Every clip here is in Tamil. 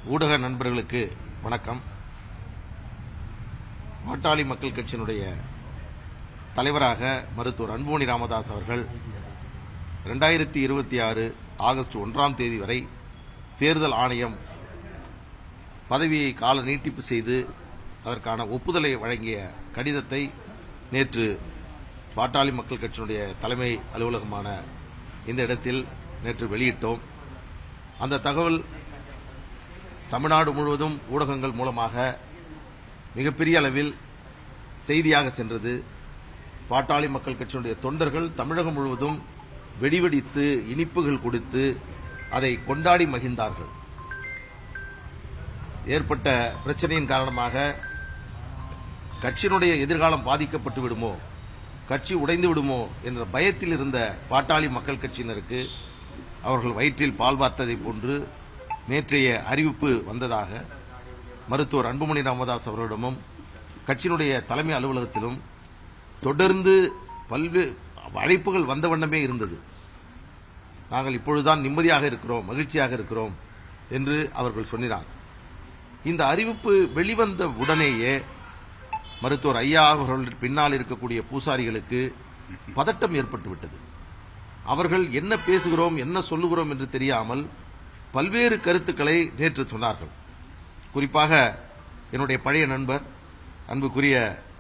ஊடக நண்பர்களுக்கு வணக்கம். பாட்டாளி மக்கள் கட்சியினுடைய தலைவராக மருத்துவர் அன்புமணி ராமதாஸ் அவர்கள் 2026 ஆகஸ்ட் 1ஆம் தேதி வரை தேர்தல் ஆணையம் பதவியை கால நீட்டிப்பு செய்து அதற்கான ஒப்புதலை வழங்கிய கடிதத்தை நேற்று பாட்டாளி மக்கள் கட்சியினுடைய தலைமை அலுவலகமான இந்த இடத்தில் நேற்று வெளியிட்டோம். அந்த தகவல் தமிழ்நாடு முழுவதும் ஊடகங்கள் மூலமாக மிகப்பெரிய அளவில் செய்தியாக சென்றது. பாட்டாளி மக்கள் கட்சியினுடைய தொண்டர்கள் தமிழகம் முழுவதும் வெடிவெடித்து இனிப்புகள் கொடுத்து அதை கொண்டாடி மகிழ்ந்தார்கள். ஏற்பட்ட பிரச்சனையின் காரணமாக கட்சியினுடைய எதிர்காலம் பாதிக்கப்பட்டு விடுமோ, கட்சி உடைந்து விடுமோ என்ற பயத்தில் இருந்த பாட்டாளி மக்கள் கட்சியினருக்கு அவர்கள் வயிற்றில் பால் வார்த்ததை போன்று நேற்றைய அறிவிப்பு வந்ததாக மருத்துவர் அன்புமணி ராமதாஸ் அவர்களிடமும் கட்சியினுடைய தலைமை அலுவலகத்திலும் தொடர்ந்து பல்வேறு அழைப்புகள் வந்த வண்ணமே இருந்தது. நாங்கள் இப்பொழுதுதான் நிம்மதியாக இருக்கிறோம், மகிழ்ச்சியாக இருக்கிறோம் என்று அவர்கள் சொன்னார். இந்த அறிவிப்பு வெளிவந்த உடனேயே மருத்துவர் ஐயா அவர்கள் பின்னால் இருக்கக்கூடிய பூசாரிகளுக்கு பதட்டம் ஏற்பட்டுவிட்டது. அவர்கள் என்ன பேசுகிறோம், என்ன சொல்லுகிறோம் என்று தெரியாமல் பல்வேறு கருத்துக்களை நேற்று சொன்னார்கள். குறிப்பாக என்னுடைய பழைய நண்பர் அன்புக்குரிய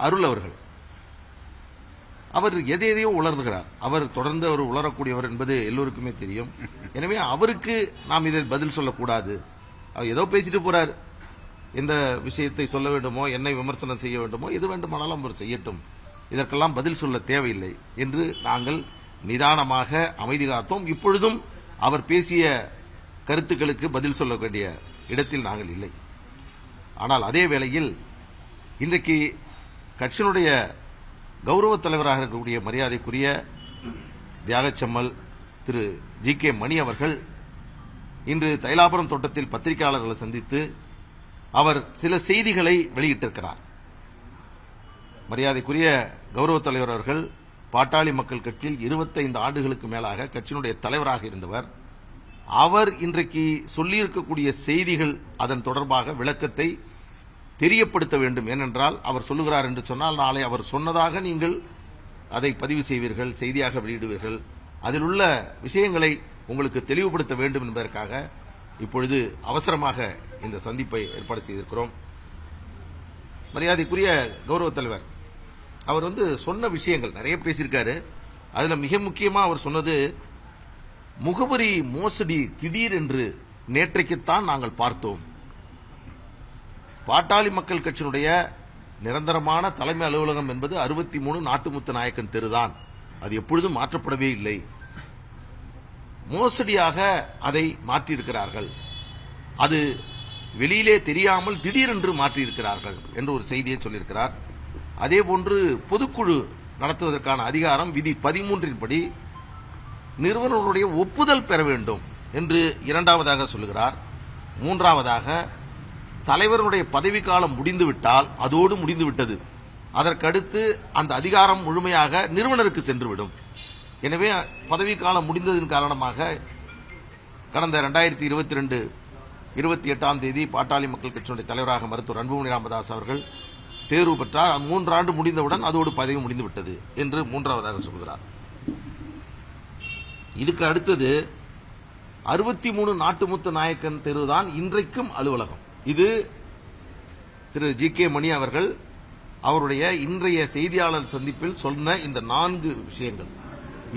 அருள் அவர்கள், அவர் எதையோ உளர்கிறார். அவர் தொடர்ந்து அவர் உளரக்கூடியவர் என்பது எல்லோருக்குமே தெரியும். எனவே அவருக்கு நாம் இதில் பதில் சொல்லக்கூடாது. அவர் ஏதோ பேசிட்டு போறார். எந்த விஷயத்தை சொல்ல வேண்டுமோ, என்னை விமர்சனம் செய்ய வேண்டுமோ, எது வேண்டுமானாலும் அவர் செய்யட்டும், இதற்கெல்லாம் பதில் சொல்ல தேவையில்லை என்று நாங்கள் நிதானமாக அமைதி காத்தோம். இப்பொழுதும் அவர் பேசிய கருத்துக்களுக்கு பதில் சொல்ல வேண்டிய இடத்தில் நாங்கள் இல்லை. ஆனால் அதே வேளையில் இன்றைக்கு கட்சியினுடைய கௌரவ தலைவராக இருக்கக்கூடிய மரியாதைக்குரிய தியாகச்சம்மல் திரு ஜி.கே. மணி அவர்கள் இன்று தைலாபுரம் தோட்டத்தில் பத்திரிகையாளர்களை சந்தித்து அவர் சில செய்திகளை வெளியிட்டிருக்கிறார். மரியாதைக்குரிய கௌரவ தலைவர் அவர்கள் பாட்டாளி மக்கள் கட்சியில் 25 ஆண்டுகளுக்கு மேலாக கட்சியினுடைய தலைவராக இருந்தவர். அவர் இன்றைக்கு சொல்லியிருக்கக்கூடிய செய்திகள் அதன் தொடர்பாக விளக்கத்தை தெரியப்படுத்த வேண்டும். ஏனென்றால் அவர் சொல்லுகிறார் என்று சொன்னால் நாளை அவர் சொன்னதாக நீங்கள் அதை பதிவு செய்வீர்கள், செய்தியாக வெளியிடுவீர்கள். அதில் உள்ள விஷயங்களை உங்களுக்கு தெளிவுபடுத்த வேண்டும் என்பதற்காக இப்பொழுது அவசரமாக இந்த சந்திப்பை ஏற்பாடு செய்திருக்கிறோம். மரியாதைக்குரிய கௌரவ தலைவர் அவர் சொன்ன விஷயங்கள் நிறைய பேசியிருக்காரு. அதுல மிக முக்கியமா அவர் சொன்னது, முகவரி மோசடி திடீரென்று நேற்றைக்குத்தான் நாங்கள் பார்த்தோம். பாட்டாளி மக்கள் கட்சியினுடைய நிரந்தரமான தலைமை அலுவலகம் என்பது 63 நாட்டுமுத்து நாயக்கன் தெருதான். அது எப்பொழுதும் மாற்றப்படவே இல்லை. மோசடியாக அதை மாற்றியிருக்கிறார்கள். அது வெளியிலே தெரியாமல் திடீரென்று மாற்றியிருக்கிறார்கள் என்று ஒரு செய்தியை சொல்லியிருக்கிறார். அதேபோன்று பொதுக்குழு நடத்துவதற்கான அதிகாரம் விதி 13 படி நிறுவனங்களுடைய ஒப்புதல் பெற வேண்டும் என்று இரண்டாவதாக சொல்லுகிறார். மூன்றாவதாக தலைவருடைய பதவிக்காலம் முடிந்துவிட்டால் அதோடு முடிந்துவிட்டது, அதற்கடுத்து அந்த அதிகாரம் முழுமையாக நிறுவனருக்கு சென்றுவிடும். எனவே பதவிக்காலம் முடிந்ததன் காரணமாக கடந்த 2022 28ஆம் தேதி பாட்டாளி மக்கள் கட்சியினுடைய தலைவராக மருத்துவர் அன்புமணி ராமதாஸ் அவர்கள் தேர்வு பெற்றார். 3 ஆண்டு முடிந்தவுடன் அதோடு பதவி முடிந்துவிட்டது என்று மூன்றாவதாக சொல்கிறார். இதுக்கு அடுத்தது 63 நாட்டுமுத்து நாயக்கன் தெருதான் இன்றைக்கும் அலுவலகம். இது திரு ஜி.கே. மணி அவர்கள் அவருடைய இன்றைய செய்தியாளர் சந்திப்பில் சொன்ன இந்த 4 விஷயங்கள்.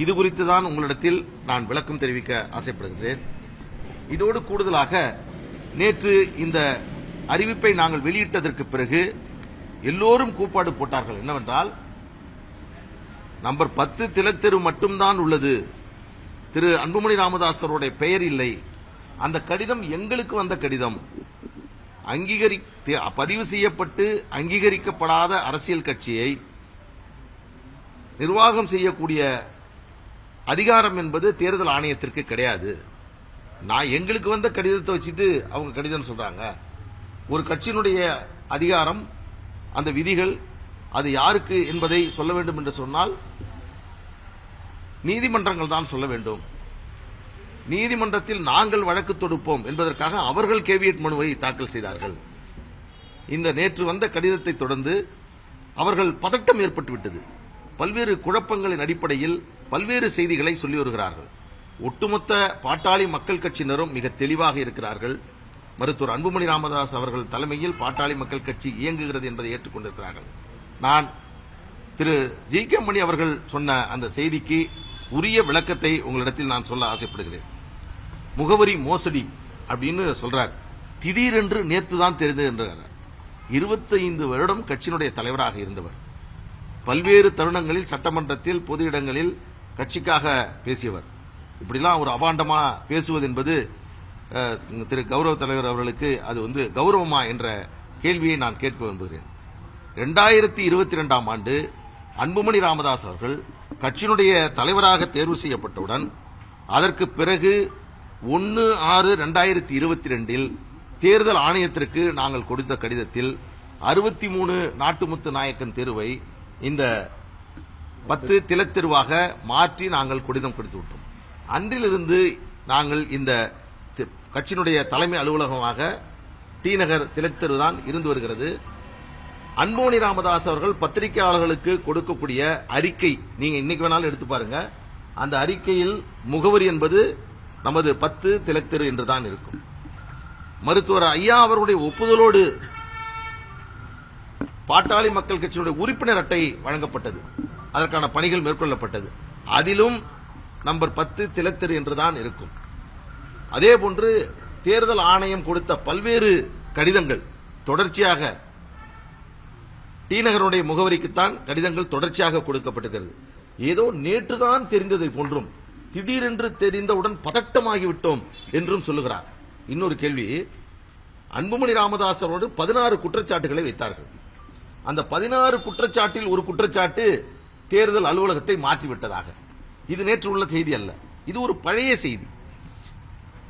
இது குறித்து தான் உங்களிடத்தில் நான் விளக்கம் தெரிவிக்க ஆசைப்படுகிறேன். இதோடு கூடுதலாக நேற்று இந்த அறிவிப்பை நாங்கள் வெளியிட்டதற்கு பிறகு எல்லோரும் கூப்பாடு போட்டார்கள். என்னவென்றால், நம்பர் 10 திலக் தெரு மட்டும்தான் உள்ளது, திரு அன்புமணி ராமதாஸ் அவருடைய பெயர் இல்லை. அந்த கடிதம் எங்களுக்கு வந்த கடிதம். பதிவு செய்யப்பட்டு அங்கீகரிக்கப்படாத அரசியல் கட்சியை நிர்வாகம் செய்யக்கூடிய அதிகாரம் என்பது தேர்தல் ஆணையத்திற்கு கிடையாது. எங்களுக்கு வந்த கடிதத்தை வச்சுட்டு அவங்க கடிதம் சொல்றாங்க. ஒரு கட்சியினுடைய அதிகாரம், அந்த விதிகள் அது யாருக்கு என்பதை சொல்ல வேண்டும் என்று சொன்னால் நீதிமன்றங்கள் தான் சொல்ல வேண்டும். நீதிமன்றத்தில் நாங்கள் வழக்கு தொடுப்போம் என்பதற்காக அவர்கள் கேவியட் மனுவை தாக்கல் செய்தார்கள். இந்த நேற்று வந்த கடிதத்தை தொடர்ந்து அவர்கள் பதட்டம் ஏற்பட்டுவிட்டது. பல்வேறு குழப்பங்களின் அடிப்படையில் பல்வேறு செய்திகளை சொல்லி வருகிறார்கள். ஒட்டுமொத்த பாட்டாளி மக்கள் கட்சியினரும் மிக தெளிவாக இருக்கிறார்கள். மருத்துவர் அன்புமணி ராமதாஸ் அவர்கள் தலைமையில் பாட்டாளி மக்கள் கட்சி இயங்குகிறது என்பதை ஏற்றுக்கொண்டிருக்கிறார்கள். நான் திரு ஜி.கே. மணி அவர்கள் சொன்ன அந்த செய்திக்கு உரிய விளக்கத்தை உங்களிடத்தில் நான் சொல்ல ஆசைப்படுகிறேன். முகவரி மோசடி அப்படின்னு சொல்றார். திடீரென்று நேற்று தான் தெரிந்தது என்றார். 25 வருடம் கட்சியினுடைய தலைவராக இருந்தவர். பல்வேறு தருணங்களில் சட்டமன்றத்தில் பொது இடங்களில் கட்சிக்காக பேசியவர். இப்படிலாம் ஒரு அபாண்டமா பேசுவது என்பது திரு கௌரவ தலைவர் அவர்களுக்கு அது கௌரவமா என்ற கேள்வியை நான் கேட்க விரும்புகிறேன். 2022ஆம் ஆண்டு அன்புமணி ராமதாஸ் அவர்கள் கட்சியினுடைய தலைவராக தேர்வு செய்யப்பட்டவுடன் அதற்கு பிறகு 1/6/2022 தேர்தல் ஆணையத்திற்கு நாங்கள் கொடுத்த கடிதத்தில் 63 நாட்டுமுத்து நாயக்கன் தெருவை இந்த 10 திலக் தெருவாக மாற்றி நாங்கள் கடிதம் கொடுத்து விட்டோம். அன்றிலிருந்து நாங்கள் இந்த கட்சியினுடைய தலைமை அலுவலகமாக டி நகர் திலக் தெரு தான் இருந்து வருகிறது. அன்புமணி ராமதாஸ் அவர்கள் பத்திரிகையாளர்களுக்கு கொடுக்கக்கூடிய அறிக்கை நீங்க இன்னைக்கு வேணாலும் எடுத்து பாருங்க. அந்த அறிக்கையில் முகவரி என்பது நமது 10 திலக் தெரு என்றுதான் இருக்கும். மருத்துவர் ஐயா அவருடைய ஒப்புதலோடு பாட்டாளி மக்கள் கட்சியினுடைய உறுப்பினர் அட்டை வழங்கப்பட்டது. அதற்கான பணிகள் மேற்கொள்ளப்பட்டது. அதிலும் நம்பர் 10 திலக் தெரு என்றுதான் இருக்கும். அதேபோன்று தேர்தல் ஆணையம் கொடுத்த பல்வேறு கடிதங்கள் தொடர்ச்சியாக டி நகருடைய முகவரிக்குத்தான் கடிதங்கள் தொடர்ச்சியாக கொடுக்கப்பட்டிருக்கிறது. ஏதோ நேற்றுதான் தெரிந்ததை போன்றும் திடீரென்று தெரிந்தவுடன் பதட்டமாகிவிட்டோம் என்றும் சொல்லுகிறார். இன்னொரு கேள்வி, அன்புமணி ராமதாஸ் அவரோடு 16 குற்றச்சாட்டுகளை வைத்தார்கள். அந்த 16 குற்றச்சாட்டில் ஒரு குற்றச்சாட்டு தேர்தல் அலுவலகத்தை மாற்றிவிட்டதாக. இது நேற்று உள்ள செய்தி அல்ல, இது ஒரு பழைய செய்தி.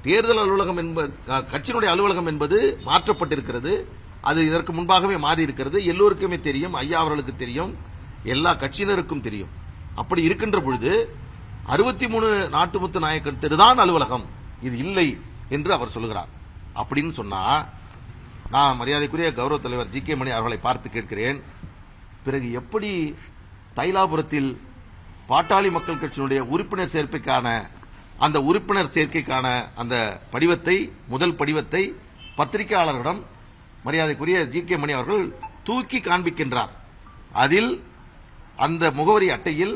தேர்தல் அலுவலகம் என்பது கட்சியினுடைய அலுவலகம் என்பது மாற்றப்பட்டிருக்கிறது. அது இதற்கு முன்பாகவே மாறி இருக்கிறது. எல்லோருக்குமே தெரியும், ஐயா அவர்களுக்கு தெரியும், எல்லா கட்சியினருக்கும் தெரியும். அப்படி இருக்கின்ற பொழுது 63 நாட்டுமுத்து நாயக்கன் தெருதான் அலுவலகம், இது இல்லை என்று அவர் சொல்லுகிறார். அப்படின்னு சொன்னா நான் மரியாதைக்குரிய கௌரவ தலைவர் ஜி.கே. மணி அவர்களை பார்த்து கேட்கிறேன், பிறகு எப்படி தைலாபுரத்தில் பாட்டாளி மக்கள் கட்சியினுடைய உறுப்பினர் சேர்க்கைக்கான அந்த படிவத்தை, முதல் படிவத்தை பத்திரிகையாளர்களிடம் மரியாதைக்குரிய ஜி.கே. மணி அவர்கள் தூக்கி காண்பிக்கின்றார். அதில் அந்த முகவரி அட்டையில்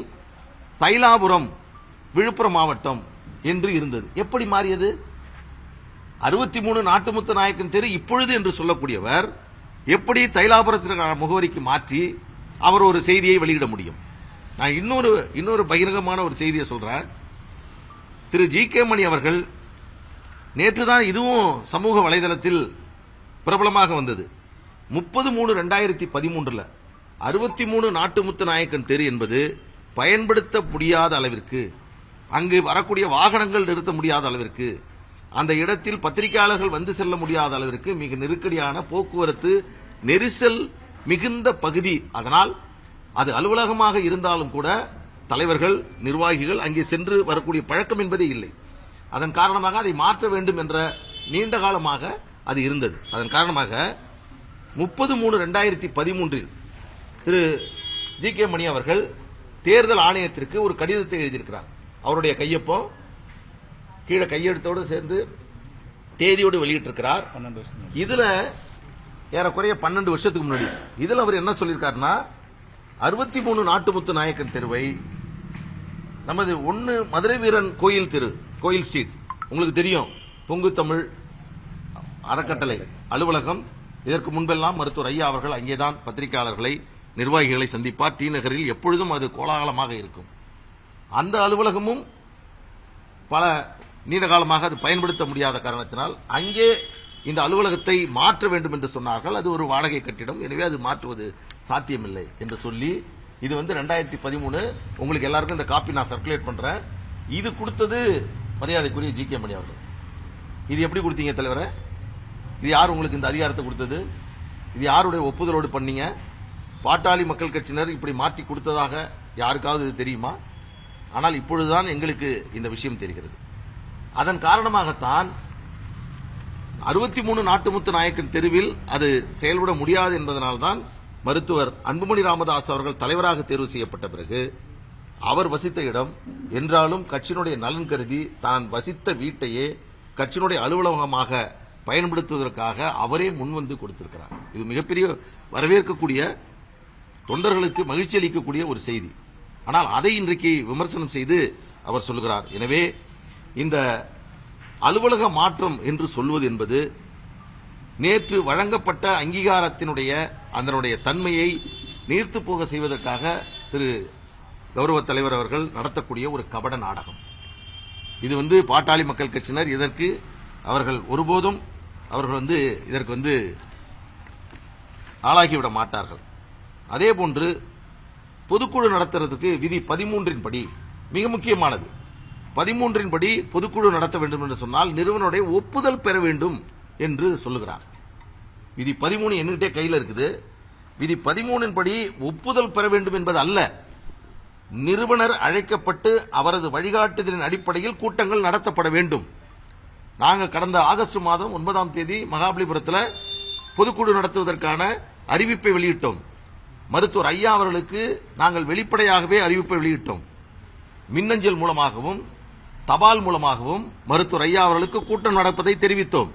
தைலாபுரம் விழுப்புரம் மாவட்டம் என்று இருந்தது. எப்படி மாறியது? 63 நாட்டுமுத்து நாயக்கன் தெரு இப்பொழுது என்று சொல்லக்கூடியவர் எப்படி தைலாபுரத்திற்கான முகவரிக்கு மாற்றி அவர் ஒரு செய்தியை வெளியிட முடியும்? நான் இன்னொரு பகிரங்கமான ஒரு செய்தியை சொல்றேன். திரு ஜி.கே. மணி அவர்கள் நேற்றுதான் இதுவும் சமூக வலைதளத்தில் பிரபலமாக வந்தது. 30/3/2013 63 நாட்டுமுத்து நாயக்கன் தெரு என்பது பயன்படுத்த முடியாத அளவிற்கு, அங்கு வரக்கூடிய வாகனங்கள் நிறுத்த முடியாத அளவிற்கு, அந்த இடத்தில் பத்திரிகையாளர்கள் வந்து செல்ல முடியாத அளவிற்கு மிக நெருக்கடியான போக்குவரத்து நெரிசல் மிகுந்த பகுதி. அதனால் அது அலுவலகமாக இருந்தாலும் கூட தலைவர்கள், நிர்வாகிகள் அங்கே சென்று வரக்கூடிய பழக்கம் என்பதே இல்லை. அதன் காரணமாக அதை மாற்ற வேண்டும் என்ற நீண்ட காலமாக அது இருந்தது. அதன் காரணமாக 30/3/2013 திரு ஜி.கே. மணி அவர்கள் தேர்தல் ஆணையத்திற்கு ஒரு கடிதத்தை எழுதியிருக்கிறார். அவருடைய கையொப்பம் கீழே கையெழுத்தோடு சேர்ந்து தேதியோடு வெளியிட்டிருக்கிறார். இதுல ஏறக்குறைய 12 வருஷத்துக்கு முன்னாடி இதுல அவர் என்ன சொல்லியிருக்காருன்னா, 63 நாட்டுமுத்து நாயக்கன் தெருவை நமது 1 மதுரை வீரன் கோயில் தெரு, கோயில் ஸ்ட்ரீட், உங்களுக்கு தெரியும், பொங்கு தமிழ் அறக்கட்டளை அலுவலகம். இதற்கு முன்பெல்லாம் மருத்துவர் ஐயா அவர்கள் அங்கேதான் பத்திரிகையாளர்களை, நிர்வாகிகளை சந்திப்பார். டி நகரில் எப்பொழுதும் அது கோலாகலமாக இருக்கும். அந்த அலுவலகமும் பல நீண்ட காலமாக அது பயன்படுத்த முடியாத காரணத்தினால் அங்கே இந்த அலுவலகத்தை மாற்ற வேண்டும் என்று சொன்னார்கள். அது ஒரு வாடகை கட்டிடம், எனவே அது மாற்றுவது சாத்தியமில்லை என்று சொல்லி, இது 2013. உங்களுக்கு எல்லாருக்கும் இந்த காப்பி நான் சர்க்குலேட் பண்றேன். இது கொடுத்தது மரியாதைக்குரிய ஜி.கே. மணி அவர்கள். இது எப்படி கொடுத்தீங்க தலைவரே? இது யார் உங்களுக்கு இந்த அதிகாரத்தை கொடுத்தது? இது யாருடைய ஒப்புதலோடு பண்ணீங்க? பாட்டாளி மக்கள் கட்சியினர் இப்படி மாற்றி கொடுத்ததாக யாருக்காவது இது தெரியுமா? ஆனால் இப்பொழுதுதான் எங்களுக்கு இந்த விஷயம் தெரிகிறது. அதன் காரணமாகத்தான் 63 நாட்டுமுத்து நாயக்கன் தெருவில் அது செயல்பட முடியாது என்பதனால்தான் மருத்துவர் அன்புமணி ராமதாஸ் அவர்கள் தலைவராக தேர்வு செய்யப்பட்ட பிறகு அவர் வசித்த இடம் என்றாலும் கட்சியினுடைய நலன் கருதி தான் வசித்த வீட்டையே கட்சியினுடைய அலுவலகமாக பயன்படுத்துவதற்காக அவரே முன்வந்து கொடுத்திருக்கிறார். இது மிகப்பெரிய வரவேற்கக்கூடிய, தொண்டர்களுக்கு மகிழ்ச்சி அளிக்கக்கூடிய ஒரு செய்தி. ஆனால் அதை இன்றைக்கு விமர்சனம் செய்து அவர் சொல்கிறார். எனவே இந்த அலுவலக மாற்றம் என்று சொல்வது என்பது நேற்று வழங்கப்பட்ட அங்கீகாரத்தினுடைய அதனுடைய தன்மையை நீர்த்து போக செய்வதற்காக திரு கௌரவ தலைவர் அவர்கள் நடத்தக்கூடிய ஒரு கபட நாடகம். இது பாட்டாளி மக்கள் கட்சியினர் இதற்கு அவர்கள் ஒருபோதும் இதற்கு ஆளாகிவிட மாட்டார்கள். அதே போன்று பொதுக்குழு நடத்துறதுக்கு விதி 13 படி மிக முக்கியமானது. 13 படி பொதுக்குழு நடத்த வேண்டும் என்று சொன்னால் நிறுவனுடைய ஒப்புதல் பெற வேண்டும் என்று சொல்லுகிறார். விதி 13 என்கிட்டே கையில் இருக்குது. விதி 13 படி ஒப்புதல் பெற வேண்டும் என்பது அல்ல, நிறுவனர் அழைக்கப்பட்டு அவரது வழிகாட்டுதலின் அடிப்படையில் கூட்டங்கள் நடத்தப்பட வேண்டும். நாங்கள் கடந்த ஆகஸ்ட் மாதம் 9ஆம் தேதி மகாபலிபுரத்தில் பொதுக்குழு நடத்துவதற்கான அறிவிப்பை வெளியிட்டோம். மருத்துவர் ஐயா அவர்களுக்கு நாங்கள் வெளிப்படையாகவே அறிவிப்பை வெளியிட்டோம். மின்னஞ்சல் மூலமாகவும் தபால் மூலமாகவும் மருத்துவர் ஐயா அவர்களுக்கு கூட்டம் நடப்பதை தெரிவித்தோம்.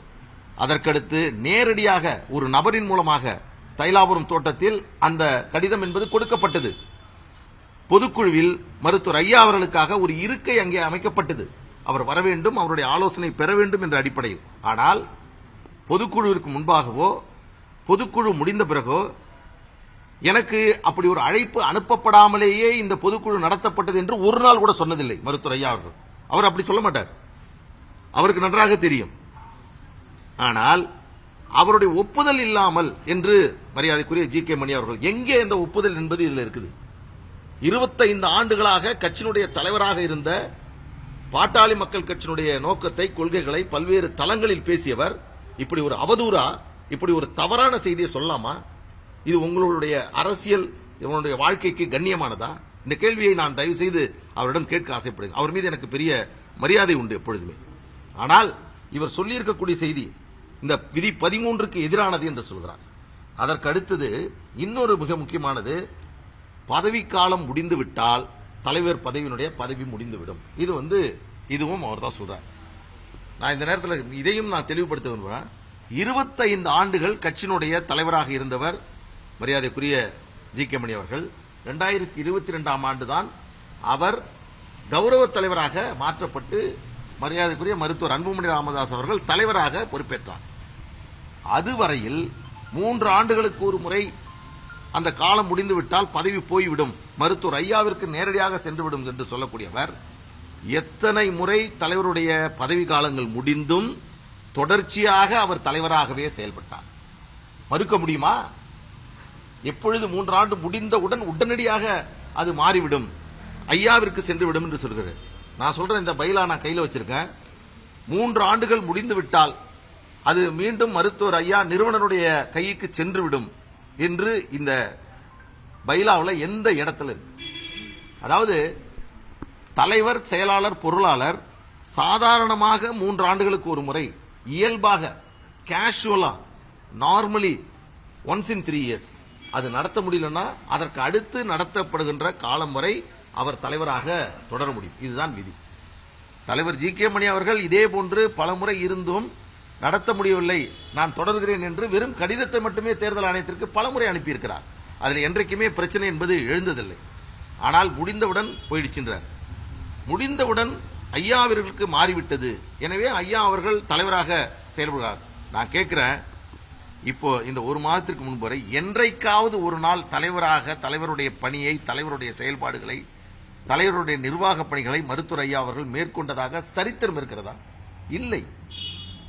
அதற்கடுத்து நேரடியாக ஒரு நபரின் மூலமாக தைலாபுரம் தோட்டத்தில் அந்த கடிதம் என்பது கொடுக்கப்பட்டது. பொதுக்குழுவில் மருத்துவர் ஐயா அவர்களுக்காக ஒரு இருக்கை அங்கே அமைக்கப்பட்டது. அவர் வர வேண்டும், அவருடைய ஆலோசனை பெற வேண்டும் என்ற அடிப்படையில். ஆனால் பொதுக்குழுவிற்கு முன்பாகவோ பொதுக்குழு முடிந்த பிறகோ எனக்கு அப்படி ஒரு அழைப்பு அனுப்பப்படாமலேயே இந்த பொதுக்குழு நடத்தப்பட்டது என்று ஒரு நாள் கூட சொன்னதில்லை மருத்துவர் ஐயா அவர்கள். அவர் அப்படி சொல்ல மாட்டார், அவருக்கு நன்றாக தெரியும். ஆனால் அவருடைய ஒப்புதல் இல்லாமல் என்று மரியாதைக்குரிய ஜி.கே. மணி அவர்கள், எங்கே இந்த ஒப்புதல் என்பது இதில் இருக்குது? 25 ஆண்டுகளாக கட்சியினுடைய தலைவராக இருந்த பாட்டாளி மக்கள் கட்சியினுடைய நோக்கத்தை, கொள்கைகளை பல்வேறு தளங்களில் பேசியவர் இப்படி ஒரு அவதூறா, இப்படி ஒரு தவறான செய்தியை சொல்லலாமா? இது உங்களுடைய அரசியல், இவனுடைய வாழ்க்கைக்கு கண்ணியமானதா? இந்த கேள்வியை நான் தயவு செய்து அவரிடம் கேட்க ஆசைப்படுகிறேன். அவர் மீது எனக்கு பெரிய மரியாதை உண்டு எப்பொழுதுமே. ஆனால் இவர் சொல்லியிருக்கக்கூடிய செய்தி இந்த விதி 13க்கு எதிரானது என்று சொல்கிறார். அதற்கு அடுத்தது இன்னொரு மிக முக்கியமானது, பதவிக்காலம் முடிந்துவிட்டால் தலைவர் பதவியினுடைய பதவி முடிந்துவிடும். இதுவும் அவர் தான் சொல்றார். நான் இந்த நேரத்தில் இதையும் நான் தெளிவுபடுத்த விரும்புகிறேன். 25 ஆண்டுகள் கட்சியினுடைய தலைவராக இருந்தவர் மரியாதைக்குரிய ஜி.கே. மணி அவர்கள் 2022ஆம் ஆண்டு தான் அவர் கௌரவ தலைவராக மாற்றப்பட்டு மரியாதைக்குரிய மருத்துவர் அன்புமணி ராமதாஸ் அவர்கள் தலைவராக பொறுப்பேற்றார். அதுவரையில் 3 ஆண்டுகளுக்கு ஒரு முறை அந்த காலம் முடிந்துவிட்டால் பதவி போய்விடும், மருத்துவர் ஐயாவிற்கு நேரடியாக சென்றுவிடும் என்று சொல்லக்கூடியவர் எத்தனை முறை தலைவருடைய பதவி காலங்கள் முடிந்தும் தொடர்ச்சியாக அவர் தலைவராகவே செயல்பட்டார். மறுக்க முடியுமா? எப்பொழுது 3 ஆண்டு முடிந்தவுடன் உடனடியாக அது மாறிவிடும், ஐயாவிற்கு சென்றுவிடும் என்று சொல்கிறேன். நான் சொல்றேன், இந்த பைலா நான் கையில் வச்சிருக்கேன். 3 ஆண்டுகள் முடிந்து விட்டால் அது மீண்டும் மருத்துவர் ஐயா நிறுவனருடைய கைக்கு சென்றுவிடும் என்று இந்த பைலாவில் எந்த இடத்துல இருக்கு? அதாவது தலைவர், செயலாளர், பொருளாளர் சாதாரணமாக 3 ஆண்டுகளுக்கு ஒரு முறை இயல்பாக கேஷுவலா நார்மலி ஒன்ஸ் இன் 3 இயர்ஸ் அது நடத்த முடியலன்னா அதற்கு அடுத்து நடத்தப்படுகின்ற காலம் வரை அவர் தலைவராக தொடர முடியும். இதுதான் விதி. தலைவர் ஜி.கே. மணி அவர்கள் இதே போன்று பல முறை இருந்தும் நடத்த முடியவில்லை, நான் தொடர்கிறேன் என்று வெறும் கடிதத்தை மட்டுமே தேர்தல் ஆணையத்திற்கு பல முறை அனுப்பியிருக்கிறார். அதில் என்றைக்குமே பிரச்சனை என்பது எழுந்ததில்லை. ஆனால் முடிந்தவுடன் போயிடுச்சுன்றார். முடிந்தவுடன் ஐயா அவர்களுக்கு மாறிவிட்டது, எனவே ஐயா அவர்கள் தலைவராக செயல்படுகிறார். நான் கேட்கிறேன், இப்போ இந்த ஒரு மாதத்திற்கு முன்பு வரை என்றைக்காவது ஒரு நாள் தலைவராக தலைவருடைய பணியை, தலைவருடைய செயல்பாடுகளை, தலைவருடைய நிர்வாக பணிகளை மருத்துவர் ஐயா அவர்கள் மேற்கொண்டதாக சரித்திரம் இருக்கிறதா? இல்லை.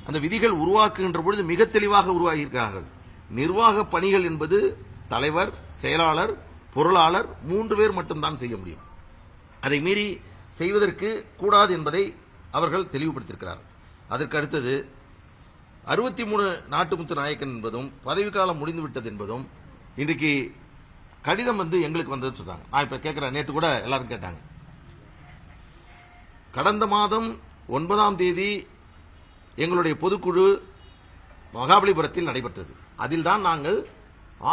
அந்த விதிகள் உருவாக்குகின்ற பொழுது மிக தெளிவாக உருவாகியிருக்கிறார்கள். நிர்வாக பணிகள் என்பது தலைவர், செயலாளர், பொருளாளர் 3 பேர் மட்டும்தான் செய்ய முடியும். அதை மீறி செய்வதற்கு கூடாது என்பதை அவர்கள் தெளிவுபடுத்தியிருக்கிறார்கள். அதற்கு அடுத்தது 63 நாட்டுமுத்து நாயக்கன் என்பதும் பதவிக்காலம் முடிந்துவிட்டது என்பதும் இன்றைக்கு கடிதம் எங்களுக்கு வந்ததுன்னு சொல்றாங்க. நான் இப்ப கேட்கிறேன், நேற்று கூட எல்லாரும் கேட்டாங்க. கடந்த மாதம் 9ஆம் தேதி எங்களுடைய பொதுக்குழு மகாபலிபுரத்தில் நடைபெற்றது. அதில் தான் நாங்கள்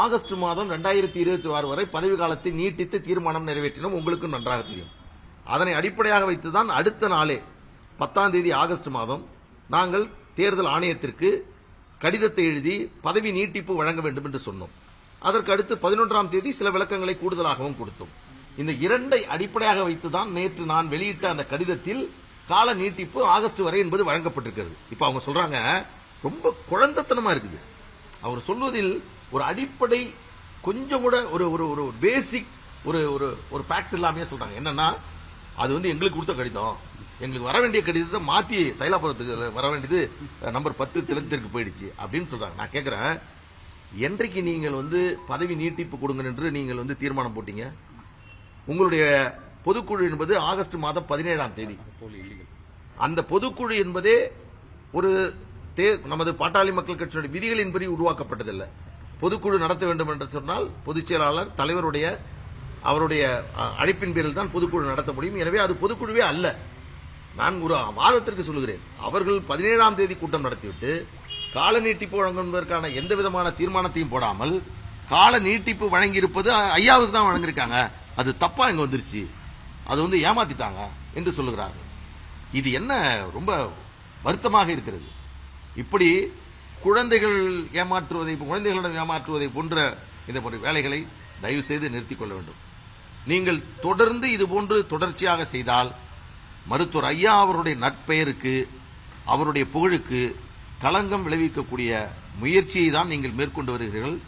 ஆகஸ்ட் மாதம் 2026 வரை பதவி காலத்தை நீட்டித்து தீர்மானம் நிறைவேற்றினோம். உங்களுக்கும் நன்றாக தெரியும். அதனை அடிப்படையாக வைத்துதான் அடுத்த நாளே 10ஆம் தேதி ஆகஸ்ட் மாதம் நாங்கள் தேர்தல் ஆணையத்திற்கு கடிதத்தை எழுதி பதவி நீட்டிப்பு வழங்க வேண்டும் என்று சொன்னோம். அதற்கு அடுத்து 11ஆம் தேதி சில விளக்கங்களை கூடுதலாகவும் கொடுத்தோம். இந்த இரண்டை அடிப்படையாக வைத்துதான் நேற்று நான் வெளியிட்ட அந்த கடிதத்தில் கால நீட்டிப்பு ஆகஸ்ட் வரை என்பது வழங்கப்பட்டிருக்கிறது. இப்ப அவங்க சொல்றாங்க ரொம்ப குழந்தைத்தனமா இருக்குது. அவர் சொல்வதில் ஒரு அடிப்படை கொஞ்சம் கூட ஒரு ஒரு பேசிக் ஒரு ஒரு ஃபேக்ட்ஸ் இல்லாமே சொல்றாங்க. என்னன்னா அது எங்களுக்கு கொடுத்த கடிதம், எங்களுக்கு வர வேண்டிய கடிதத்தை மாத்தி தைலாபுரத்துக்கு வர வேண்டியது நம்பர் 10 திலகத்திற்கு போயிடுச்சு அப்படின்னு சொல்றாங்க. நான் கேட்கிறேன், என்றைக்கு நீங்கள் பதவி நீட்டிப்பு கொடுங்க என்று நீங்கள் தீர்மானம் போட்டீங்க? உங்களுடைய பொதுக்குழு என்பது ஆகஸ்ட் மாதம் 17ஆம் தேதி. அந்த பொதுக்குழு என்பதே ஒரு நமது பாட்டாளி மக்கள் கட்சியினுடைய விதிகளின்படி உருவாக்கப்பட்டதில்லை. பொதுக்குழு நடத்த வேண்டும் என்று சொன்னால் பொதுச் செயலாளர் தலைவருடைய அவருடைய அழைப்பின் பேரில் தான் பொதுக்குழு நடத்த முடியும். எனவே அது பொதுக்குழுவே அல்ல. நான் ஒரு வாதத்திற்கு சொல்லுகிறேன். அவர்கள் 17ஆம் தேதி கூட்டம் நடத்திவிட்டு கால நீட்டிப்பு வழங்குவதற்கான எந்த விதமான தீர்மானத்தையும் போடாமல் கால நீட்டிப்பு வழங்கியிருப்பது ஐயாவுக்கு தான் வழங்கியிருக்காங்க. அது தப்பா இங்க வந்துருச்சு, அது ஏமாத்திட்டாங்க என்று சொல்லுகிறார்கள். இது என்ன ரொம்ப வருத்தமாக இருக்கிறது. இப்படி குழந்தைகளிடம் ஏமாற்றுவதை போன்ற இந்த வேலைகளை தயவு செய்து நிறுத்திக் கொள்ள வேண்டும். நீங்கள் தொடர்ந்து இதுபோன்று தொடர்ச்சியாக செய்தால் மருத்துவர் ஐயா அவருடைய நற்பெயருக்கு அவருடைய புகழுக்கு களங்கம் விளைவிக்கக்கூடிய முயற்சியை தான் நீங்கள் மேற்கொண்டு வருகிறீர்கள்.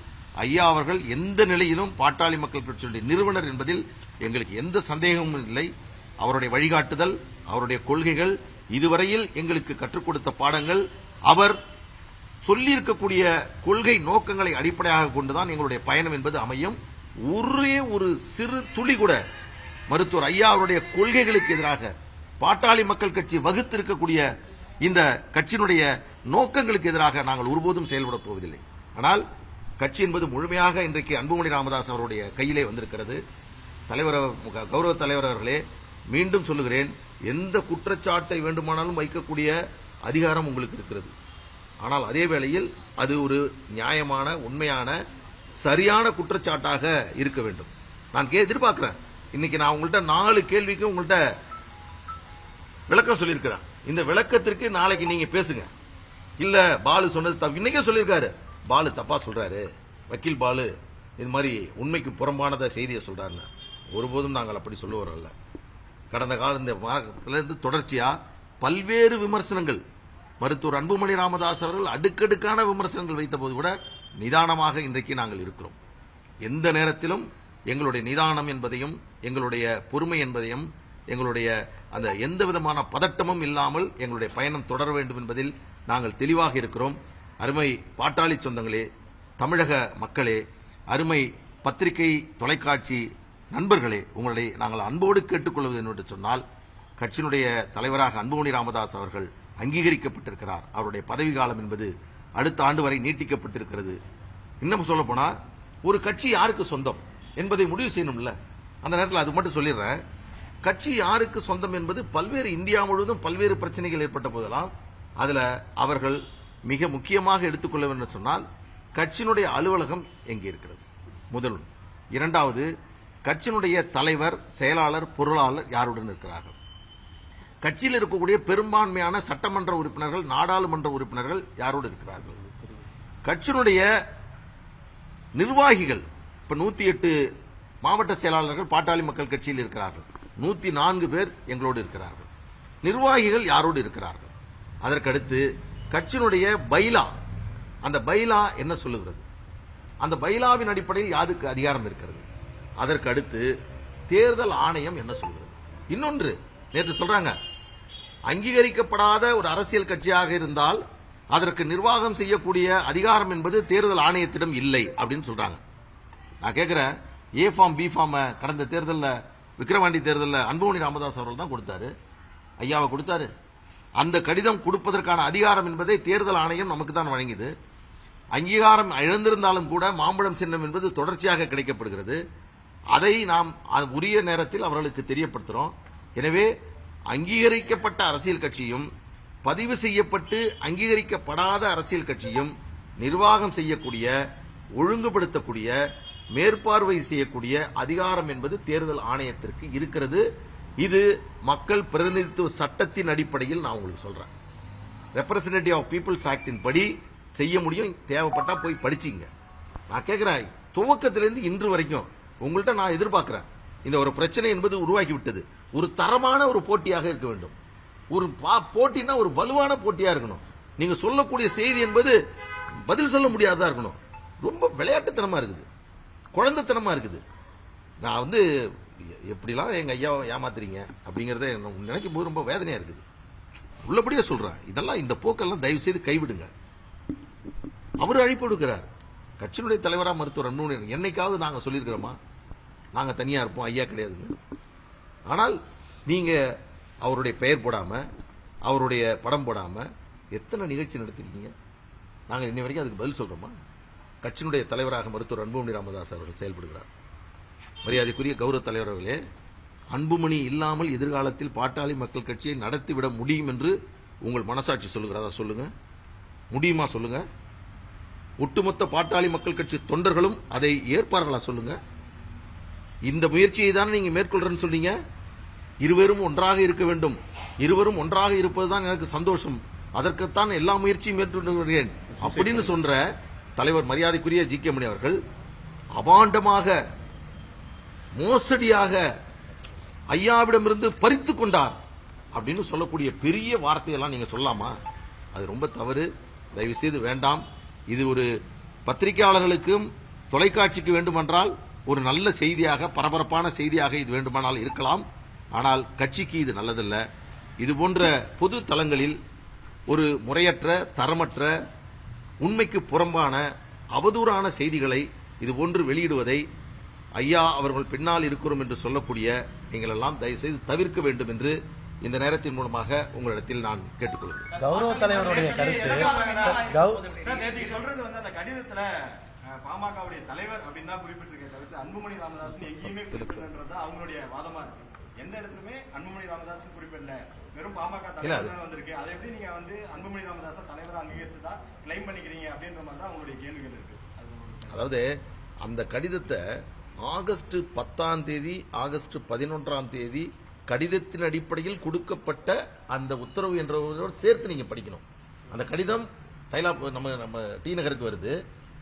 ஐயா அவர்கள் எந்த நிலையிலும் பாட்டாளி மக்கள் கட்சியுடைய நிறுவனர் என்பதில் எங்களுக்கு எந்த சந்தேகமும் இல்லை. அவருடைய வழிகாட்டுதல், அவருடைய கொள்கைகள், இதுவரையில் எங்களுக்கு கற்றுக் கொடுத்த பாடங்கள், அவர் சொல்லியிருக்கக்கூடிய கொள்கை நோக்கங்களை அடிப்படையாக கொண்டுதான் எங்களுடைய பயணம் என்பது அமையும். ஒரே ஒரு சிறு துளி கூட மருத்துவர் ஐயா அவருடைய கொள்கைகளுக்கு எதிராக பாட்டாளி மக்கள் கட்சி வகுத்திருக்கக்கூடிய இந்த கட்சியினுடைய நோக்கங்களுக்கு எதிராக நாங்கள் ஒருபோதும் செயல்பட போவதில்லை. ஆனால் கட்சி என்பது முழுமையாக இன்றைக்கு அன்புமணி ராமதாஸ் அவருடைய கையிலே வந்திருக்கிறது. தலைவர், கௌரவ தலைவர் அவர்களே, மீண்டும் சொல்லுகிறேன், எந்த குற்றச்சாட்டை வேண்டுமானாலும் வைக்கக்கூடிய அதிகாரம் உங்களுக்கு இருக்கிறது. ஆனால் அதே வேளையில் அது ஒரு நியாயமான, உண்மையான, சரியான குற்றச்சாட்டாக இருக்க வேண்டும். நான் எதிர்பார்க்கிறேன். இன்னைக்கு நான் உங்கள்கிட்ட 4 கேள்விக்கு உங்கள்கிட்ட விளக்கம் சொல்லியிருக்கிறேன். இந்த விளக்கத்திற்கு நாளைக்கு நீங்க பேசுங்க. இல்ல பாலு சொன்னது தப்பு, இன்னைக்கே சொல்லியிருக்காரு, பாலு தப்பா சொல்றாரு, வக்கீல் பாலு இது மாதிரி உண்மைக்கு புறம்பானத செய்தியை சொல்றாருன்னு. ஒருபோதும் நாங்கள் அப்படி சொல்லுவோரல்ல. கடந்த காலத்திலிருந்து தொடர்ச்சியா பல்வேறு விமர்சனங்கள் மருத்துவர் அன்புமணி ராமதாஸ் அவர்கள் அடுக்கடுக்கான விமர்சனங்கள் வைத்த போது கூட நிதானமாக இன்றைக்கு நாங்கள் இருக்கிறோம். எந்த நேரத்திலும் எங்களுடைய நிதானம் என்பதையும் எங்களுடைய பொறுமை என்பதையும் எங்களுடைய அந்த எந்த விதமான பதட்டமும் இல்லாமல் எங்களுடைய பயணம் தொடர வேண்டும் என்பதில் நாங்கள் தெளிவாக இருக்கிறோம். அருமை பாட்டாளி சொந்தங்களே, தமிழக மக்களே, அருமை பத்திரிகை தொலைக்காட்சி நண்பர்களே, உங்களை நாங்கள் அன்போடு கேட்டுக்கொள்வது என்று சொன்னால், கட்சியினுடைய தலைவராக அன்புமணி ராமதாஸ் அவர்கள் அங்கீகரிக்கப்பட்டிருக்கிறார். அவருடைய பதவி காலம் என்பது அடுத்த ஆண்டு வரை நீட்டிக்கப்பட்டிருக்கிறது. இன்னும் சொல்ல போனா ஒரு கட்சி யாருக்கு சொந்தம் என்பதை முடிவு செய்யணும்ல. அந்த நேரத்தில் அது மட்டும் சொல்லிடுறேன். கட்சி யாருக்கு சொந்தம் என்பது பல்வேறு இந்தியா முழுவதும் பல்வேறு பிரச்சனைகள் ஏற்பட்ட போதெல்லாம் அதுல அவர்கள் மிக முக்கியமாக எடுத்துக்கொள்ள வேண்டும் சொன்னால் கட்சியினுடைய அலுவலகம் எங்கே இருக்கிறது முதல். இரண்டாவது, கட்சியினுடைய தலைவர், செயலாளர், பொருளாளர் யாருடன் இருக்கிறார்கள். கட்சியில் இருக்கக்கூடிய பெரும்பான்மையான சட்டமன்ற உறுப்பினர்கள், நாடாளுமன்ற உறுப்பினர்கள் யாரோடு இருக்கிறார்கள். கட்சியினுடைய நிர்வாகிகள், இப்ப 108 மாவட்ட செயலாளர்கள் பாட்டாளி மக்கள் கட்சியில் இருக்கிறார்கள். 104 பேர் எங்களோடு இருக்கிறார்கள். நிர்வாகிகள் யாரோடு இருக்கிறார்கள். அதற்கடுத்து கட்சியினுடைய பைலா, அந்த பைலா என்ன சொல்லுகிறது, அந்த பைலாவின் அடிப்படையில் யாருக்கு அதிகாரம் இருக்கிறது. அதற்கு அடுத்து தேர்தல் ஆணையம் என்ன சொல்கிறது. இன்னொன்று, நேற்று சொல்றாங்க, அங்கீகரிக்கப்படாத ஒரு அரசியல் கட்சியாக இருந்தால் அதற்கு நிர்வாகம் செய்யக்கூடிய அதிகாரம் என்பது தேர்தல் ஆணையத்திடம் இல்லை அப்படின்னு சொல்றாங்க. நான் கேட்கிறேன், ஏ ஃபார்ம் பி ஃபார்ம் கடந்த தேர்தலில், விக்கிரவாண்டி தேர்தலில் அன்புமணி ராமதாஸ் அவர்கள் தான் கொடுத்தாரு, ஐயாவை கொடுத்தாரு. அந்த கடிதம் கொடுப்பதற்கான அதிகாரம் என்பதை தேர்தல் ஆணையம் நமக்கு தான் வழங்கியது. அங்கீகாரம் இழந்திருந்தாலும் கூட மாம்பழம் சின்னம் என்பது தொடர்ச்சியாக கிடைக்கப்படுகிறது. அதை நாம் உரிய நேரத்தில் அவர்களுக்கு தெரியப்படுத்துகிறோம். எனவே அங்கீகரிக்கப்பட்ட அரசியல் கட்சியும் பதிவு செய்யப்பட்டு அங்கீகரிக்கப்படாத அரசியல் கட்சியும் நிர்வாகம் செய்யக்கூடிய, ஒழுங்குபடுத்தக்கூடிய, மேற்பார்வை செய்யக்கூடிய அதிகாரம் என்பது தேர்தல் ஆணையத்திற்கு இருக்கிறது. இது மக்கள் பிரதிநிதித்துவ சட்டத்தின் அடிப்படையில் நான் உங்களுக்கு சொல்றேன். ரெப்ரசன்டேட்டிவ் ஆஃப் பீப்புள்ஸ் ஆக்டின் படி செய்ய முடியும். தேவைப்பட்டா போய் படிச்சிங்க. நான் கேட்கிறேன், துவக்கத்திலிருந்து இன்று வரைக்கும் உங்கள்கிட்ட நான் எதிர்பார்க்கிறேன், இந்த ஒரு பிரச்சனை என்பது உருவாக்கி விட்டது. ஒரு தரமான ஒரு போட்டியாக இருக்க வேண்டும். ஒரு போட்டினா ஒரு வலுவான போட்டியா இருக்கணும். நீங்க சொல்லக்கூடிய செய்தி என்பது பதில் சொல்ல முடியாததா இருக்கணும். ரொம்ப விளையாட்டுத்தனமா இருக்குது, குழந்தைத்தனமா இருக்குது. நான் வந்து எப்படிலாம் எங்க ஐயாவை ஏமாத்துறீங்க அப்படிங்கறத நினைக்கும் போது ரொம்ப வேதனையா இருக்குது. உள்ளபடியே சொல்றேன், இதெல்லாம் இந்த போக்கெல்லாம் தயவு செய்து கைவிடுங்க. அவர் அழைப்பு கொடுக்கிறார். கட்சியினுடைய தலைவராக மருத்துவர் அன்புமணி என்னைக்காவது நாங்க சொல்லியிருக்கிறோமா நாங்க தனியா இருப்போம், ஐயா கிடையாதுன்னு? ஆனால் நீங்க அவருடைய பெயர் போடாம, அவருடைய படம் போடாம எத்தனை நிகழ்ச்சி நடத்திருக்கீங்க? நாங்க இன்னை வரைக்கும் அதுக்கு பதில் சொல்றோமா? கட்சியினுடைய தலைவராக மருத்துவர் அன்புமணி ராமதாஸ் அவர்கள் செயல்படுகிறார். மரியாதைக்குரிய கௌரவ தலைவர்களே, அன்புமணி இல்லாமல் எதிர்காலத்தில் பாட்டாளி மக்கள் கட்சியை நடத்திவிட முடியும் என்று உங்கள் மனசாட்சி சொல்லுகிறதா? சொல்லுங்க. முடியுமா? சொல்லுங்க. ஒட்டுமொத்த பாட்டாளி மக்கள் கட்சி தொண்டர்களும் அதை ஏற்பார்களா? சொல்லுங்க. இந்த முயற்சியை தான் நீங்க மேற்கொள்றேன்னு சொன்னீங்க. இருவரும் ஒன்றாக இருக்க வேண்டும், இருவரும் ஒன்றாக இருப்பதுதான் எனக்கு சந்தோஷம், அதற்குத்தான் எல்லா முயற்சியும் மேற்கொள்கிறேன் அப்படின்னு சொல்ற தலைவர் மரியாதைக்குரிய ஜி.கே. மணி அவர்கள் அபாண்டமாக, மோசடியாக ஐயாவிடமிருந்து பறித்து கொண்டார் அப்படின்னு சொல்லக்கூடிய பெரிய வார்த்தையெல்லாம் நீங்க சொல்லலாமா? அது ரொம்ப தவறு. தயவு செய்து வேண்டாம். இது ஒரு பத்திரிகையாளர்களுக்கும் தொலைக்காட்சிக்கு வேண்டுமென்றால் ஒரு நல்ல செய்தியாக, பரபரப்பான செய்தியாக இது வேண்டுமானால் இருக்கலாம். ஆனால் கட்சிக்கு இது நல்லதல்ல. இது போன்ற பொது தளங்களில் ஒரு முறையற்ற, தரமற்ற, உண்மைக்கு புறம்பான, அவதூறான செய்திகளை இது போன்று வெளியிடுவதை ஐயா அவர்கள் பின்னால் இருக்கிறோம் என்று சொல்லக்கூடிய நீங்கள் எல்லாம் தயவு செய்து தவிர்க்க வேண்டும் என்று இந்த நேரத்தின் மூலமாக உங்களிடத்தில் நான் கேட்டுக்கொள்கிறேன். கௌரவ தலைவருடைய கருத்து சொல்றது வந்து அந்த கடிதத்துல பாமகவுடைய தலைவர் அப்படின்னு தான் குறிப்பிட்டிருக்க தவிர்த்து அன்புமணி ராமதாஸ் எங்கேயுமே குறிப்பிட்டது அவங்களுடைய வாதமா இருக்கு. எந்த இடத்துலயுமே அன்புமணி ராமதாஸ் குறிப்பிடல, வெறும் பாமக தலைவர் வந்திருக்கு. அதை எப்படி நீங்க வந்து அன்புமணி ராமதாஸ தலைவரை அங்கீகரிச்சுதான் கிளைம் பண்ணிக்கிறீங்க அப்படின்ற மாதிரி தான் உங்களுடைய கேள்விகள் இருக்கு. அதாவது அந்த கடிதத்தை ஆகஸ்ட் 10ஆம் தேதி, ஆகஸ்ட் 11ஆம் தேதி கடிதத்தின் அடிப்படையில் கொடுக்கப்பட்ட அந்த உத்தரவு என்றதோடு சேர்த்து நீங்க படிக்கணும். அந்த கடிதம் நம்ம டி நகருக்கு வருது.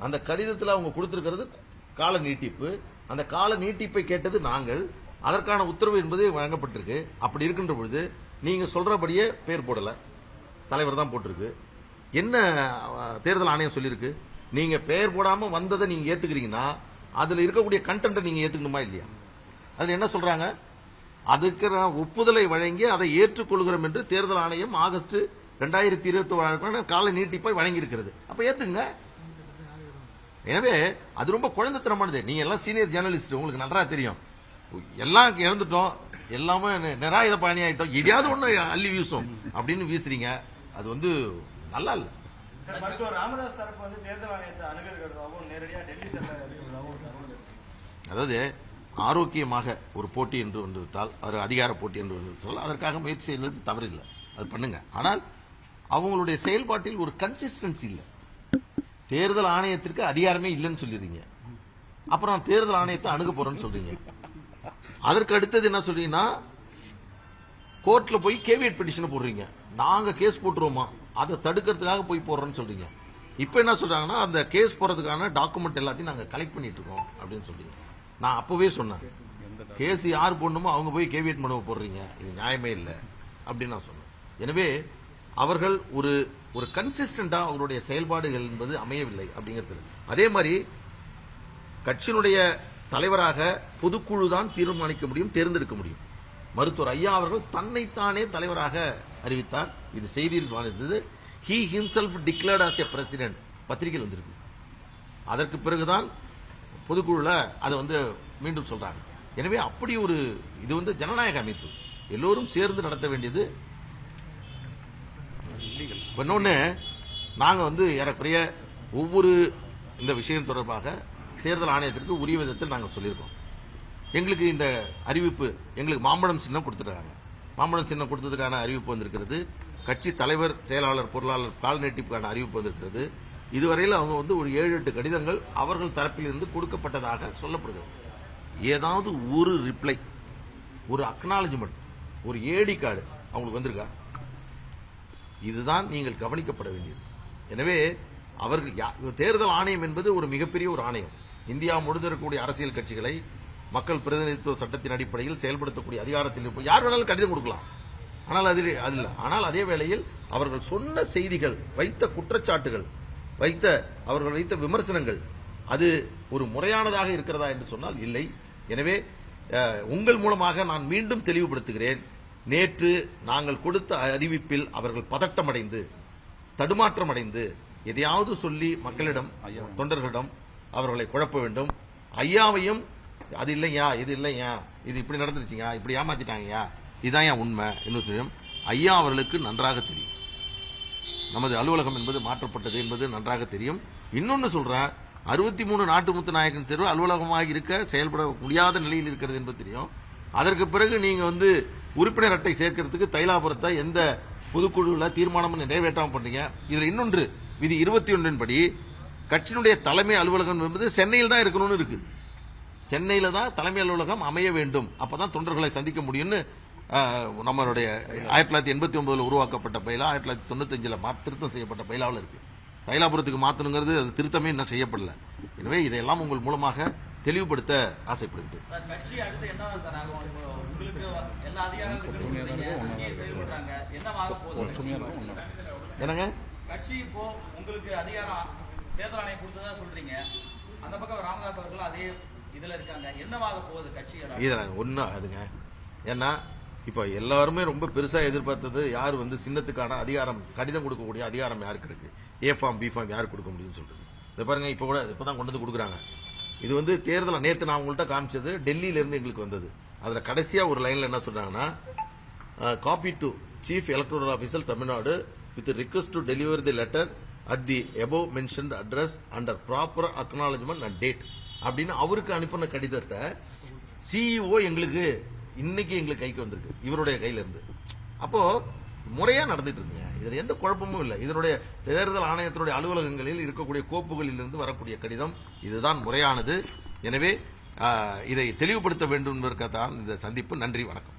அந்த கடிதத்தில் அவங்க கொடுத்திருக்கிறது கால நீட்டிப்பு. அந்த கால நீட்டிப்பை கேட்டது நாங்கள். அதற்கான உத்தரவு என்பது வழங்கப்பட்டிருக்கு. அப்படி இருக்கின்ற பொழுது நீங்க சொல்றபடியே பேர் போடல, தலைவர் தான் போட்டிருக்கு. என்ன தேர்தல் ஆணையம் சொல்லியிருக்கு? நீங்க பெயர் போடாம வந்ததை நீங்க ஏத்துக்கிறீங்கன்னா அதுல இருக்கக்கூடிய கண்டென்ட் நீங்க ஏத்துக்கணுமா இல்லையா? அதுல என்ன சொல்றாங்க? அதுக்கு ஒப்புதலை வழங்கி அதை ஏற்றுக்கொள்கிறோம் என்று தேர்தல் ஆணையம் ஆகஸ்ட் 2021 கால நீட்டிப்பை வழங்கி இருக்கிறது. அப்ப ஏத்துங்க. எனவே அது ரொம்ப குழந்தைத்தனமானது. நீங்க எல்லாம் சீனியர் ஜேர்னலிஸ்ட், உங்களுக்கு நன்றா தெரியும். எல்லாம் இறந்துட்டோம், எல்லாமே நிராயுத பயணி ஆயிட்டோம், எதையாவது ஒண்ணு அள்ளி வீசும் அப்படின்னு வீசுறீங்க. அது வந்து நல்லா இல்ல. மருத்துவர் ராமதாஸ் தரப்பு வந்து தேர்தல் ஆணையத்தை அணுகிறதாகவும் நேரடியாக டெல்லி செல்வதாகவும், அதாவது ஆரோக்கியமாக ஒரு போட்டி என்று வந்துவிட்டால், ஒரு அதிகார போட்டி என்று வந்துவிட்டால் அதற்காக முயற்சி செய்வது தவறில்லை, அது பண்ணுங்க. ஆனால் அவங்களுடைய செயல்பாட்டில் ஒரு கன்சிஸ்டன்சி இல்லை. தேர்தல் ஆணையத்திற்கு அதிகாரமே இல்லைன்னு சொல்லிடுறீங்க, அப்புறம் தேர்தல் ஆணையத்தை அணுக போறோம்னு சொல்றீங்க. அதற்கு அடுத்தது என்ன சொல்றீங்கன்னா, கோர்ட்ல போய் கேவியட் பெட்டிஷன் போடுறீங்க. நாங்க கேஸ் போட்டுருவோமா, அதை தடுக்கிறதுக்காக போய் போடுறோம்னு சொல்றீங்க. இப்ப என்ன சொல்றாங்கன்னா, அந்த கேஸ் போறதுக்கான டாக்குமெண்ட் எல்லாத்தையும் நாங்க கலெக்ட் பண்ணிட்டு இருக்கோம் அப்படின்னு சொல்றீங்க. நான் அப்பவே சொன்னேன், கேஸ் யார் போடணுமோ அவங்க போய் கேவியட் மனுவை போடுறீங்க, இது நியாயமே இல்லை அப்படின்னு நான் சொன்னேன். எனவே அவர்கள் ஒரு கன்சிஸ்டண்டா அவருடைய செயல்பாடுகள் என்பது அமையவில்லை அப்படிங்கிறது. அதே மாதிரி கட்சியினுடைய தலைவராக பொதுக்குழு தான் தீர்மானிக்க முடியும், தேர்ந்தெடுக்க முடியும். மருத்துவர் ஐயா அவர்கள் தன்னைத்தானே தலைவராக அறிவித்தார். இது செய்தியில் வாழ்ந்தது. He himself declared as a president. பத்திரிகையில் வந்திருக்கு. அதற்கு பிறகுதான் பொதுக்குழுல அதை வந்து மீண்டும் சொல்றாங்க. எனவே அப்படி ஒரு இது வந்து ஜனநாயக அமைப்பு, எல்லோரும் சேர்ந்து நடத்த வேண்டியது. இன்னொன்னு, நாங்க வந்து ஏறக்குறைய ஒவ்வொரு இந்த விஷயம் தொடர்பாக தேர்தல் ஆணையத்திற்கு உரிய விதத்தில் நாங்கள் சொல்லியிருக்கோம். எங்களுக்கு இந்த அறிவிப்பு, எங்களுக்கு மாம்பழம் சின்னம் கொடுத்துருக்காங்க. மாம்பழம் சின்னம் கொடுத்ததுக்கான அறிவிப்பு வந்திருக்கிறது. கட்சி தலைவர், செயலாளர், பொருளாளர் கால் நீட்டிப்புக்கான அறிவிப்பு வந்திருக்கிறது. இதுவரையில் அவங்க வந்து ஒரு 7-8 கடிதங்கள் அவர்கள் தரப்பிலிருந்து கொடுக்கப்பட்டதாக சொல்லப்படுகிறது. ஏதாவது ஒரு ரிப்ளை, ஒரு அக்னாலஜ்மெண்ட், ஒரு ஏடி கார்டு அவங்களுக்கு வந்திருக்கா? இதுதான் நீங்கள் கவனிக்கப்பட வேண்டியது. எனவே அவர்கள் தேர்தல் ஆணையம் என்பது ஒரு மிகப்பெரிய ஒரு ஆணையம். இந்தியா முழுவதும் இருக்கக்கூடிய அரசியல் கட்சிகளை மக்கள் பிரதிநிதித்துவ சட்டத்தின் அடிப்படையில் செயல்படுத்தக்கூடிய அதிகாரத்தில் இருப்போம். யார் வேணாலும் கடிதம் கொடுக்கலாம். ஆனால் அதில் ஆனால் அதே வேளையில் அவர்கள் சொன்ன செய்திகள், வைத்த குற்றச்சாட்டுகள், அவர்கள் வைத்த விமர்சனங்கள் அது ஒரு முறையானதாக இருக்கிறதா என்று சொன்னால் இல்லை. எனவே உங்கள் மூலமாக நான் மீண்டும் தெளிவுபடுத்துகிறேன். நேற்று நாங்கள் கொடுத்த அறிவிப்பில் அவர்கள் பதட்டமடைந்து, தடுமாற்றமடைந்து எதையாவது சொல்லி மக்களிடம், தொண்டர்களிடம் அவர்களை குழப்ப வேண்டும். ஐயாவையும் அது இல்லையா, இது இல்லையா, இது இப்படி நடந்துருச்சுங்க, இப்படி ஏமாத்திட்டாங்கயா, இதுதான் என் உண்மை என்று சொல்லும். ஐயா அவர்களுக்கு நன்றாக தெரியும் நமது அலுவலகம் என்பது மாற்றப்பட்டது என்பது நன்றாக தெரியும். இன்னொன்னு சொல்றேன், 63 நாட்டு முத்து நாயக்கன் சேர்வு அலுவலகமாக இருக்க செயல்பட முடியாத நிலையில் இருக்கிறது என்பது தெரியும். அதற்கு பிறகு நீங்க வந்து உறுப்பினர் அட்டை சேர்க்கிறதுக்கு தைலாபுரத்தை எந்த பொதுக்குழுவில் தீர்மானம் நிறைவேற்றாமல் பண்றீங்க. இதுல இன்னொன்று, விதி 21 படி கட்சியினுடைய தலைமை அலுவலகம் என்பது சென்னையில் தான் இருக்கணும்னு இருக்கு. சென்னையில தான் தலைமை அலுவலகம் அமைய வேண்டும். அப்பதான் தொண்டர்களை சந்திக்க முடியும்னு நம்மளுடைய 1989 உருவாக்கப்பட்ட பைலா, 1995 திருத்தம் செய்யப்பட்ட பைலாவில் இருக்கு. தைலாபுரத்துக்கு மாத்தணுங்கிறது அது திருத்தமே இன்னும் செய்யப்படல. எனவே இதையெல்லாம் உங்கள் மூலமாக தெளிவுபடுத்த ஆசைப்படுகிறேன். என்னங்க கட்சி இப்போ உங்களுக்கு அதிகாரம் தேர்தல் ஆணையம் கொடுத்ததா சொல்றீங்க, அந்த பக்கம் ராமதாஸ் அவர்கள் அதே இதுல இருக்காங்க, என்னவாக போகுது கட்சியோட? இதுல ஒன்னும் ஆகுதுங்க. ஏன்னா இப்ப எல்லாருமே ரொம்ப பெருசா எதிர்பார்த்தது யார் வந்து சின்னத்துக்கான அதிகாரம், கடிதம் கொடுக்கக்கூடிய அதிகாரம் யாருக்கு இருக்கு, ஏ ஃபார்ம் பி ஃபார்ம் யாருக்கு கொடுக்க முடியும்னு சொல்றது. இதை பாருங்க, இப்ப கூட இப்பதான் கொண்டு வந்து கொடுக்குறாங்க. இது வந்து தேர்தல் நேற்று நான் உங்கள்கிட்ட காமிச்சது டெல்லியில இருந்து எங்களுக்கு வந்தது. அதுல கடைசியா ஒரு லைன்ல என்ன சொல்றாங்கன்னா, copy to chief electoral officer Tamil Nadu with request to deliver the letter at the above mentioned address under proper acknowledgement and date அப்படின்னு அவருக்கு அனுப்பின கடிதத்தை சிஇஓ எங்களுக்கு இன்னைக்கு கைக்கு வந்திருக்கு, இவருடைய கையில இருந்து. அப்போ முறையா நடந்துட்டு இருக்குங்க. இதுல எந்த குழப்பமும் இல்லை. இதனுடைய தேர்தல் ஆணையத்தினுடைய அலுவலகங்களில் இருக்கக்கூடிய கோப்புகளில் இருந்து வரக்கூடிய கடிதம் இதுதான் முறையானது. எனவே இதை தெளிவுபடுத்த வேண்டும் என்பதற்காக தான் இந்த சந்திப்பு. நன்றி, வணக்கம்.